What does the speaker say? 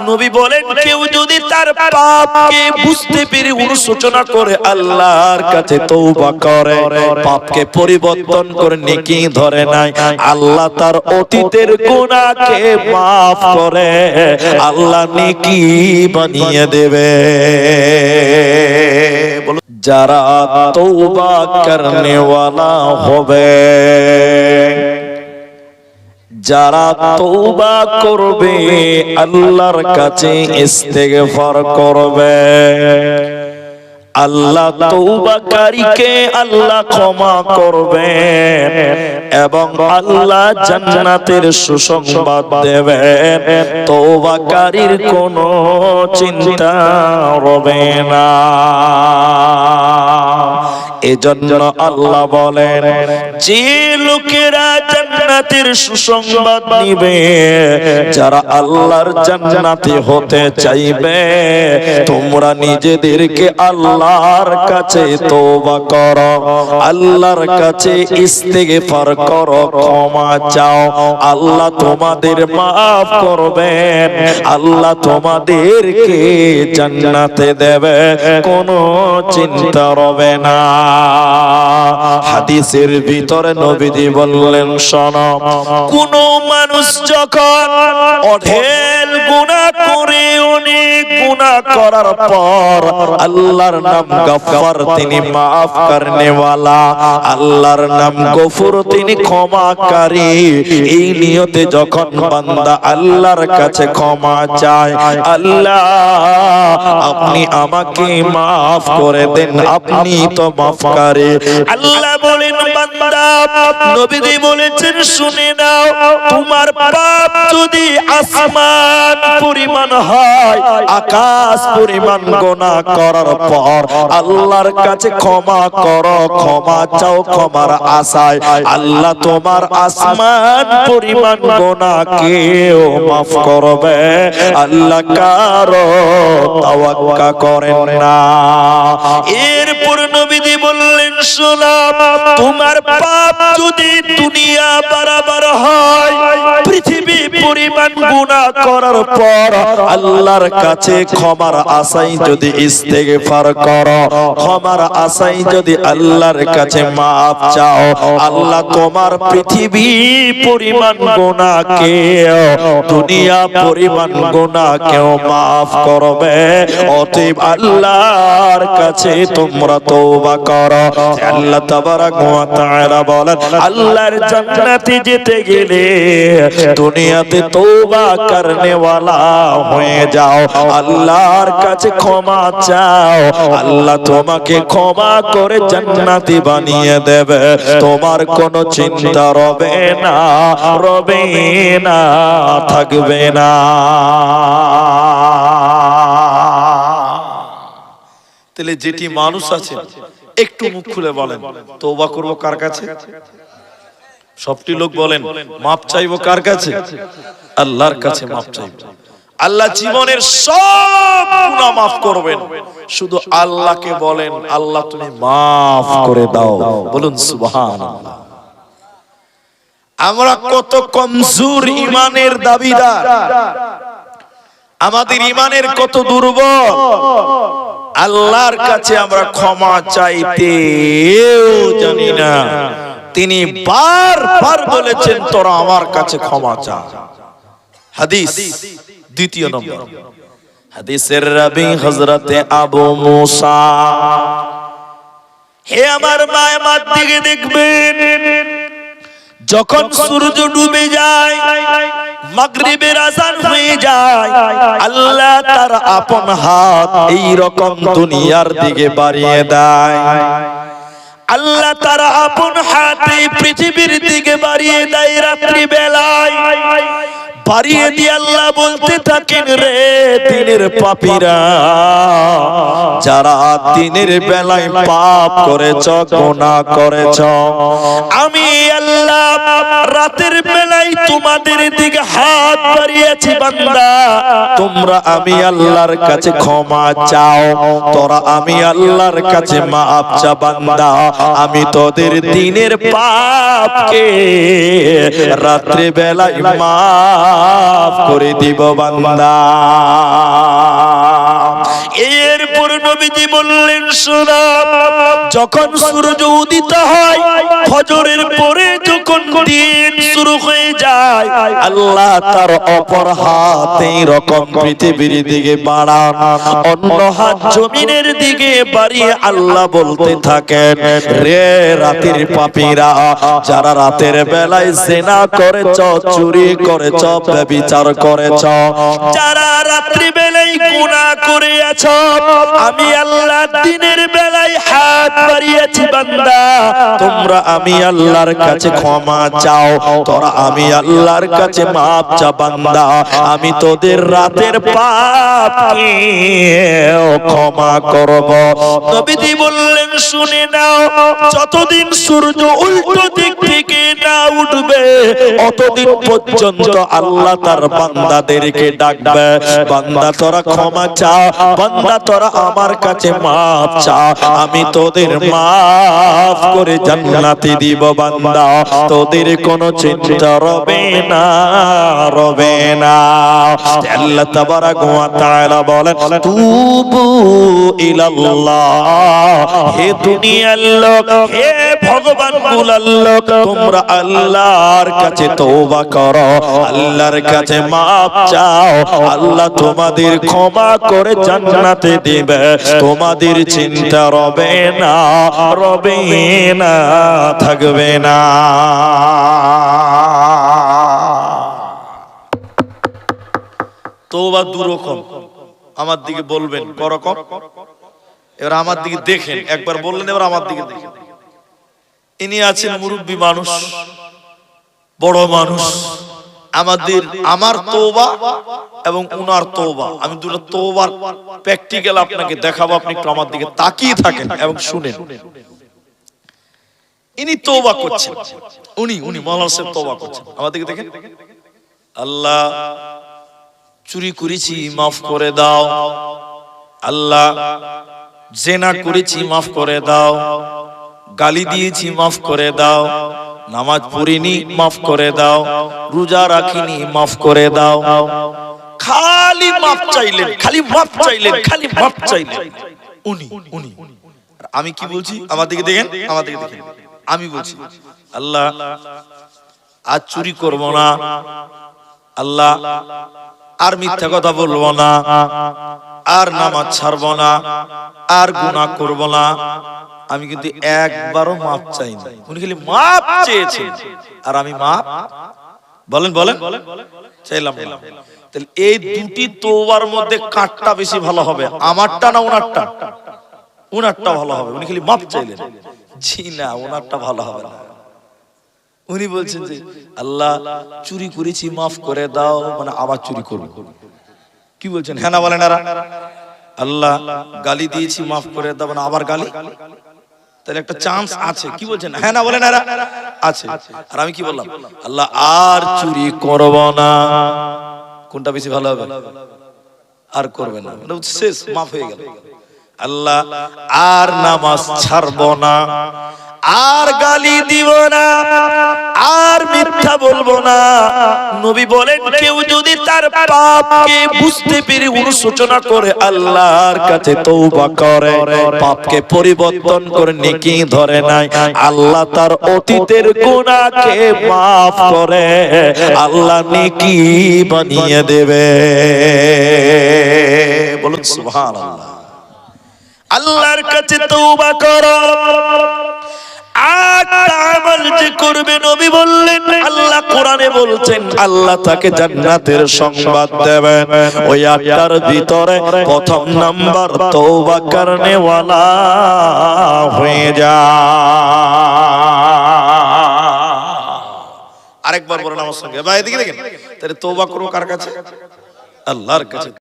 নবী বলেন কেউ যদি তার পাপকে বুঝতে পেরে অনুশোচনা করে আল্লাহর কাছে তওবা করে, পাপকে পরিবর্তন করে নেকি ধরে নাই, আল্লাহ তার অতীতের গুনাহকে maaf করে আল্লাহ নেকি বানিয়ে দেবে। যারা তওবা করনে ওয়ালা হবে, যারা তওবা করবে আল্লাহর কাছে ইস্তেগফার করবে, আল্লাহ তওবাকারীকে আল্লাহ ক্ষমা করবেন এবং আল্লাহ জান্নাতের সুসংবাদ দেবেন। তওবাকারীর কোনো চিন্তা হবে না। এজন্য আল্লাহ বলেন যে লোকেরা জান্নাতের সুসংবাদ নিবে, যারা আল্লাহর জান্নাতে হতে চাইবে, তোমরা নিজেদেরকে আল্লাহর কাছে তওবা করো, আল্লাহর কাছে ইস্তেগফার করো, ক্ষমা চাও, আল্লাহ তোমাদের maaf করবেন, আল্লাহ তোমাদেরকে জান্নাতে দেবে, কোনো চিন্তা হবে না। হাদিসের ভিতরে নবীজি বললেন শোনো, কোন মানুষ যখন অঢেল গুনাহ করে, অনেক গুনাহ করার পর আল্লাহর নাম গফফার, তিনি maaf করনে ওয়ালা, আল্লাহর নাম গফুর, তিনি ক্ষমাকারী, এই নিয়তে যখন বান্দা আল্লাহর কাছে ক্ষমা চায়, আল্লাহ আপনি আমাকে maaf করে দেন, আপনি তো মাফকারী। আল্লাহ বলেন বান্দা, নবীজি বলেছেন শুনে নাও, তোমার পাপ যদি আসমান পরিমাণ হয়, আকাশ পরিমাণ গুনাহ করার পর আল্লাহর কাছে ক্ষমা করো, ক্ষমা চাও, ক্ষমার আশায় আল্লাহ তোমার আসমান পরিমাণ গুনাহকেও maaf করবে। আল্লাহ কারো তাওয়াক্কা করেন না। এরপর নবীজি বললেন শোনো, তোমার পাপ যদি দুনিয়া বরাবর হয়, পৃথিবী পরিমাণ গুনাহ করার পর আল্লাহর কাছে ক্ষমার আশায় যদি ইস্তেগফার করো, ক্ষমার আশায় যদি আল্লাহর কাছে maaf চাও, আল্লাহ তোমার পৃথিবী পরিমাণ গুনাহকে, দুনিয়া পরিমাণ গুনাহকেও maaf করবে। অতএব আল্লাহর কাছে তোমরা তওবা করো। আল্লাহ তাবারাক ওয়া তাআলা বলেন, আল্লাহর জান্নাতে যেতে গেলে দুনিয়াতে তওবা করনে ওয়ালা হয়ে যাও, আল্লাহর কাছে ক্ষমা চাও, আল্লাহ তোমাকে ক্ষমা করে জান্নাতি বানিয়ে দেবে, তোমার কোনো চিন্তা রবে না, রবে না, থাকবে না। তাহলে যেটি মানুষ আছে একটু মুখ খুলে বলেন তওবা করব কার কাছে? সবটি লোক বলেন মাপ চাইবো কার কাছে? আল্লাহর কাছে মাপ চাইবো। আল্লাহ জীবনের সব গুনাহ maaf করবেন, শুধু আল্লাহকে বলেন আল্লাহ তুমি maaf করে দাও, বলুন সুবহানাল্লাহ। আমরা কত কমজোর ইমানের দাবিদার, আমাদের ইমানের কত দুর্বল, আল্লাহর কাছে আমরা ক্ষমা চাইতেও জানি না। তিনি বারবার বলেছেন তোরা আমার কাছে ক্ষমা চা। হাদিস দ্বিতীয় নম্বর, হাদিসের রাবী হযরতে আবু মুসা। হে আমার মা, আমার দিকে দেখবেন, যখন সূর্য ডুবে যায়, মাগরিবের আযান হয়ে যায়, আল্লাহ তার আপন হাত এই রকম দুনিয়ার দিকে বাড়িয়ে দেয়, আল্লাহ তার আপন হাতে পৃথিবীর দিকে বাড়িয়ে দেয়। রাত্রি বেলায় বাড়িয়ে দিয়ে আল্লাহ বলতে থাকেন, রে দিনের পাপীরা, যারা দিনের বেলায় পাপ করেছ, গুনাহ করেছ, আমি আল্লাহ রাতের বেলায় তোমাদের দিকে হাত বাড়িয়েছি, বান্দা তোমরা আমি আল্লাহর কাছে ক্ষমা চাও, তোরা আমি আল্লাহর কাছে maaf চা, বান্দা আমি তোদের দিনের পাপকে রাত্রে বেলায় maaf মাফ করে দিব বান্দা। এরপর নবীজি বললেন, শোনো, যখন সূর্য উদিত হয়, ফজরের পরে যখন দিন শুরু হয়ে যায়, আল্লাহ তার অপর হাত এই রকম পৃথিবীর দিকে বাড়ান, অন্য হাত জমিনের দিকে বাড়িয়ে আল্লাহ বলতে থাকেন, রে রাতের পাপীরা, যারা রাতের বেলায় জিনা করেছ, চুরি করেছ, ব্যভিচার করেছ, যারা রাত্রি বেলায় গুনাহ করেছ, আমি আল্লাহ দিনের বেলায় হাত বাড়িয়েছি বান্দা, তোমরা আমি আল্লাহর কাছে ক্ষমা চাও, তোরা আমি আল্লাহর কাছে মাপ চা বান্দা, আমি তোদের রাতের পাপকে ক্ষমা করব। নবীজি বললেন, শুনে নাও, যতদিন সূর্য উল্টো দিক থেকে না উঠবে, অতদিন পর্যন্ত আল্লাহ তার বান্দাদেরকে ডাকবে, বান্দা তোরা ক্ষমা চা, বান্দা তোরা আমার কাছে মাপ চা, আমি তোদের মাফ করে জান্নাতে দিব বান্দা, তোদের কোনো চিন্তা রবে না, রবে না। আল্লাহ তাবারাক ওয়া তাআলা বলেন, তুবু ইলাল্লাহ, হে দুনিয়ার লোক, হে ভগবান বলার লোক, তোমরা আল্লাহর কাছে তওবা করো, আল্লাহর কাছে মাপ চাও, আল্লাহ তোমাদের ক্ষমা করে জান্নাতে দিবে, তোমাদের চিন্তা রবে না, রবে না, থাকবে না। তওবা দুরকম, আমার দিকে বলবেন করকম, এবার আমার দিকে দেখেন, একবার বললেন, এবার আমার দিকে দেখেন। ইনি আছেন মুরব্বী মানুষ, বড় মানুষ, আমার তওবা এবং উনার তওবা, আমি দুটো তওবার প্র্যাকটিক্যাল আপনাকে দেখাবো, আপনি একটু আমার দিকে তাকিয়ে থাকেন এবং শুনেন। ইনি তওবা করছেন, উনি মাওলানা সাহেব তওবা করছেন, আমার দিকে দেখেন। আল্লাহ, চুরি করেছি মাফ করে দাও, আল্লাহ জিনা করেছি মাফ করে দাও, গালি দিয়েছি মাফ করে দাও, নামাজ পড়িনি মাফ করে দাও, রোজা রাখিনি মাফ করে দাও। খালি মাফ চাইলেন, খালি মাফ চাইলেন, খালি মাফ চাইলেন উনি। আমি কি বলছি, আমার দিকে দেখেন, আমার দিকে দেখেন। আমি বলছি, আল্লাহ আজ চুরি করব না, আল্লাহ আর মিথ্যা কথা বলবো না, আর নামাজ ছাড়বো না, আর গুনাহ করব না। আমি কিন্তু একবারও মাপ চাইনি, উনি খালি মাপ চেয়েছেন, আর আমি মাপ বলেন চাইলাম না। তাহলে এই দুটি তওবার মধ্যে কাটটা বেশি ভালো হবে, আমারটা না ওনারটা? ওনারটা ভালো হবে, উনি খালি মাপ চাইলেন। জি না, ওনারটা ভালো হবে না। উনি বলছেন যে আল্লাহ চুরি করেছি মাফ করে দাও, মানে আবার চুরি করব। কি বলছেন, হ্যাঁ না বলেন? আল্লাহ গালি দিয়েছি মাফ করে দাও, মানে আবার গালি, তাহলে একটা চান্স আছে। কি বলছেন, হ্যাঁ না বলেন? আছে। আর আমি কি বললাম, আল্লাহ আর চুরি করব না। কোনটা বেশি ভালো হবে? আর করবে না, শেষ, মাফ হয়ে গেল। আল্লাহ আর নামাজ ছাড়ব না, আর গালি দিব না, আর মিথ্যা বলবো না। নবী বলেন, কেউ যদি তার পাপকে বুঝতে পেরে অনুশোচনা করে আল্লাহর কাছে তওবা করে, পাপকে পরিবর্তন করে নেকি ধরে নাই, আল্লাহ তার অতীতের গুনাহকে মাফ করে আল্লাহ নেকি বানিয়ে দেবে। বলুন সুবহানাল্লাহ। আল্লাহর কাছে তওবা করো, আমল যে করবে, নবী বললেন, আল্লাহ কোরআনে বলছেন আল্লাহ তাকে জান্নাতের সংবাদ দেবেন। ওই আটটার ভিতরে প্রথম নাম্বার তওবা করনে ওয়ালা হয়ে যা। আরেকবার বলেন আমার সঙ্গে, ভাই এদিকে দেখেন। তাহলে তওবা করো কার কাছে? আল্লাহর কাছে।